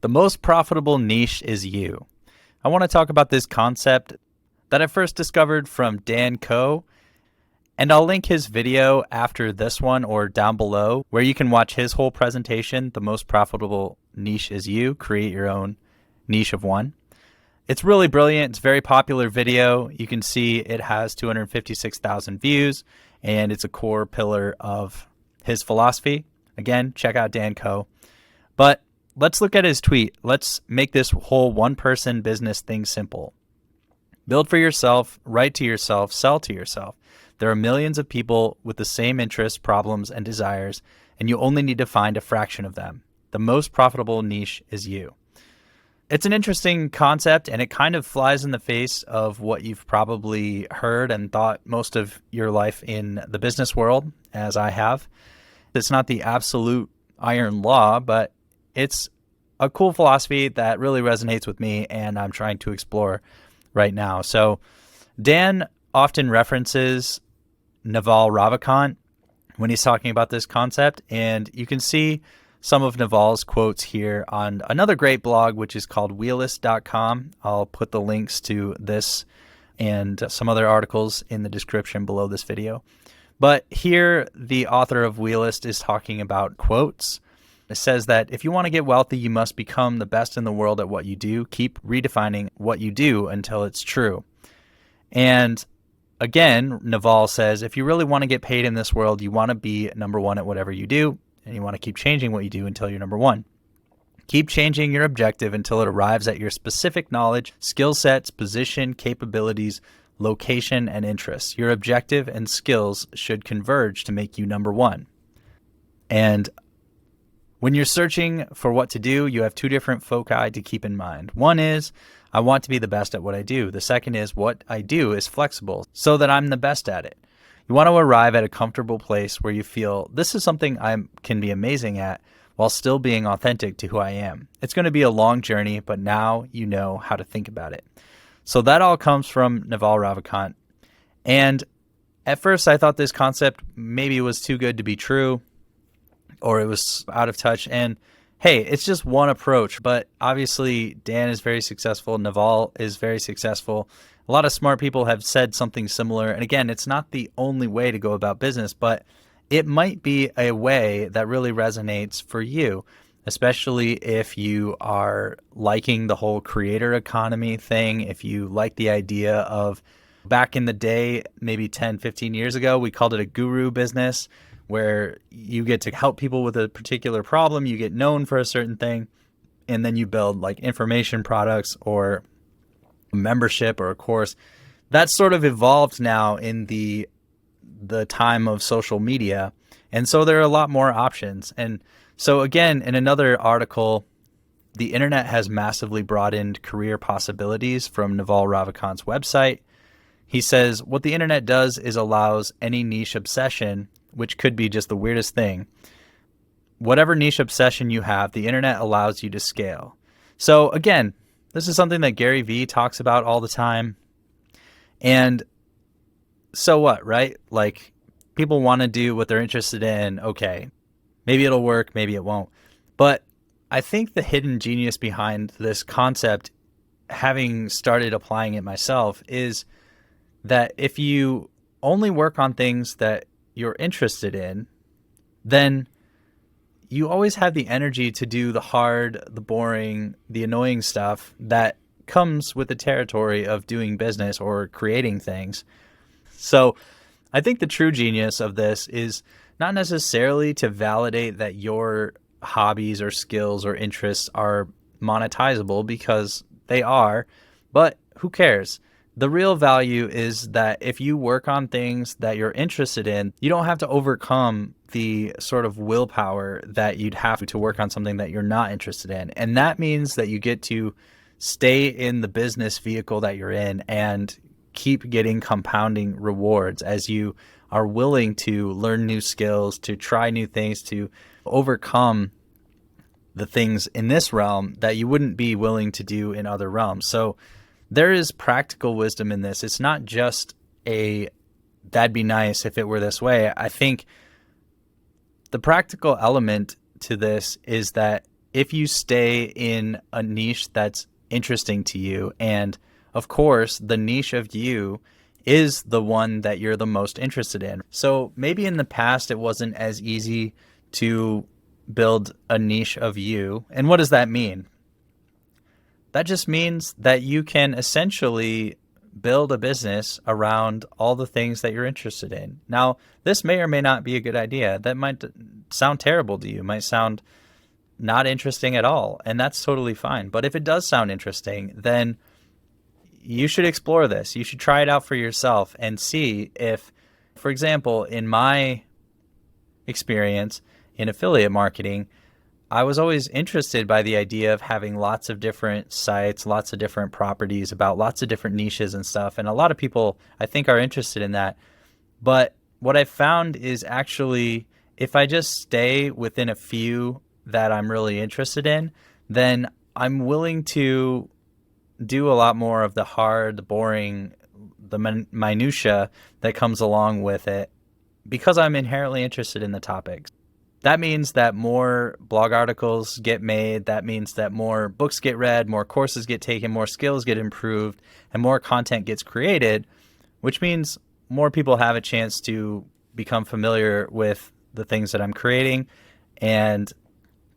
The most profitable niche is you. I want to talk about this concept that I first discovered from Dan Coe, and I'll link his video after this one or down below where you can watch his whole presentation. The most profitable niche is you. Create your own niche of one. It's really brilliant. It's a very popular video. You can see it has 256,000 views, and it's a core pillar of his philosophy. Again, check out Dan Coe. But let's look at his tweet. Let's make this whole one-person business thing simple. Build for yourself, write to yourself, sell to yourself. There are millions of people with the same interests, problems, and desires, and you only need to find a fraction of them. The most profitable niche is you. It's an interesting concept, and it kind of flies in the face of what you've probably heard and thought most of your life in the business world, as I have. It's not the absolute iron law, but it's a cool philosophy that really resonates with me, and I'm trying to explore right now. So Dan often references Naval Ravikant when he's talking about this concept, and you can see some of Naval's quotes here on another great blog, which is called Wealest.com. I'll put the links to this and some other articles in the description below this video. But here, the author of Wealest is talking about quotes. It says that if you want to get wealthy, you must become the best in the world at what you do. Keep redefining what you do until it's true. And again, Naval says, if you really want to get paid in this world, you want to be number one at whatever you do, and you want to keep changing what you do until you're number one. Keep changing your objective until it arrives at your specific knowledge, skill sets, position, capabilities, location, and interests. Your objective and skills should converge to make you number one. And when you're searching for what to do, you have two different foci to keep in mind. One is, I want to be the best at what I do. The second is, what I do is flexible so that I'm the best at it. You want to arrive at a comfortable place where you feel this is something I can be amazing at while still being authentic to who I am. It's going to be a long journey, but now you know how to think about it. So that all comes from Naval Ravikant. And at first I thought this concept maybe was too good to be true, or it was out of touch. And hey, it's just one approach, but obviously Dan is very successful. Naval is very successful. A lot of smart people have said something similar. And again, it's not the only way to go about business, but it might be a way that really resonates for you, especially if you are liking the whole creator economy thing. If you like the idea of back in the day, maybe 10, 15 years ago, we called it a guru business, where you get to help people with a particular problem, you get known for a certain thing, and then you build like information products or a membership or a course. That's sort of evolved now in the time of social media. And so there are a lot more options. And so again, in another article, the internet has massively broadened career possibilities from Naval Ravikant's website. He says, what the internet does is allows any niche obsession, which could be just the weirdest thing. Whatever niche obsession you have, the internet allows you to scale. So again, this is something that Gary Vee talks about all the time. And so what, right? Like, people want to do what they're interested in. Okay, maybe it'll work, maybe it won't. But I think the hidden genius behind this concept, having started applying it myself, is that if you only work on things that you're interested in, then you always have the energy to do the hard, the boring, the annoying stuff that comes with the territory of doing business or creating things. So I think the true genius of this is not necessarily to validate that your hobbies or skills or interests are monetizable, because they are, but who cares? The real value is that if you work on things that you're interested in, you don't have to overcome the sort of willpower that you'd have to work on something that you're not interested in. And that means that you get to stay in the business vehicle that you're in and keep getting compounding rewards as you are willing to learn new skills, to try new things, to overcome the things in this realm that you wouldn't be willing to do in other realms. So there is practical wisdom in this. It's not just that'd be nice if it were this way. I think the practical element to this is that if you stay in a niche that's interesting to you. And of course, the niche of you is the one that you're the most interested in. So maybe in the past, it wasn't as easy to build a niche of you. And what does that mean? That just means that you can essentially build a business around all the things that you're interested in. Now, this may or may not be a good idea. That might sound terrible to you, might sound not interesting at all, and that's totally fine. But if it does sound interesting, then you should explore this. You should try it out for yourself and see if, for example, in my experience in affiliate marketing, I was always interested by the idea of having lots of different sites, lots of different properties about lots of different niches and stuff. And a lot of people, I think, are interested in that. But what I found is actually, if I just stay within a few that I'm really interested in, then I'm willing to do a lot more of the hard, the boring, the minutia that comes along with it because I'm inherently interested in the topics. That means that more blog articles get made. That means that more books get read, more courses get taken, more skills get improved, and more content gets created, which means more people have a chance to become familiar with the things that I'm creating and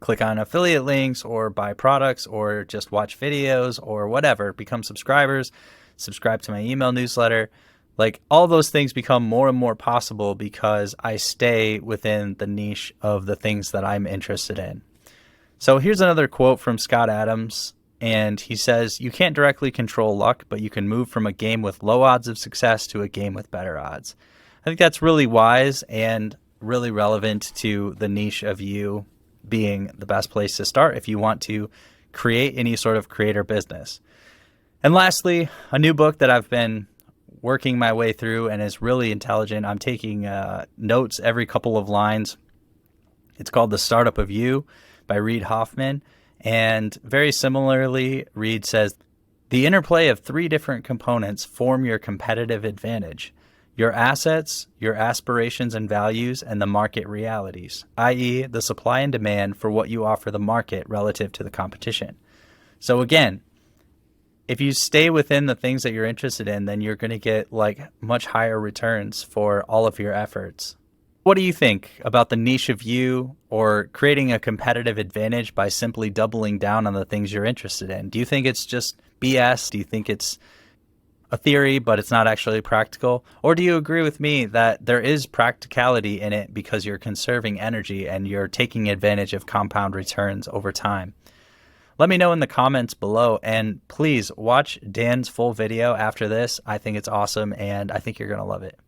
click on affiliate links or buy products or just watch videos or whatever, become subscribers, subscribe to my email newsletter. Like, all those things become more and more possible because I stay within the niche of the things that I'm interested in. So here's another quote from Scott Adams, and he says, "You can't directly control luck, but you can move from a game with low odds of success to a game with better odds." I think that's really wise and really relevant to the niche of you being the best place to start if you want to create any sort of creator business. And lastly, a new book that I've been working my way through and is really intelligent. I'm taking notes every couple of lines. It's called The Startup of You by Reid Hoffman. And very similarly, Reid says, the interplay of three different components form your competitive advantage: your assets, your aspirations and values, and the market realities, i.e. the supply and demand for what you offer the market relative to the competition. So again, if you stay within the things that you're interested in, then you're going to get like much higher returns for all of your efforts. What do you think about the niche of you or creating a competitive advantage by simply doubling down on the things you're interested in? Do you think it's just BS? Do you think it's a theory, but it's not actually practical? Or do you agree with me that there is practicality in it because you're conserving energy and you're taking advantage of compound returns over time? Let me know in the comments below, and please watch Dan's full video after this. I think it's awesome, and I think you're going to love it.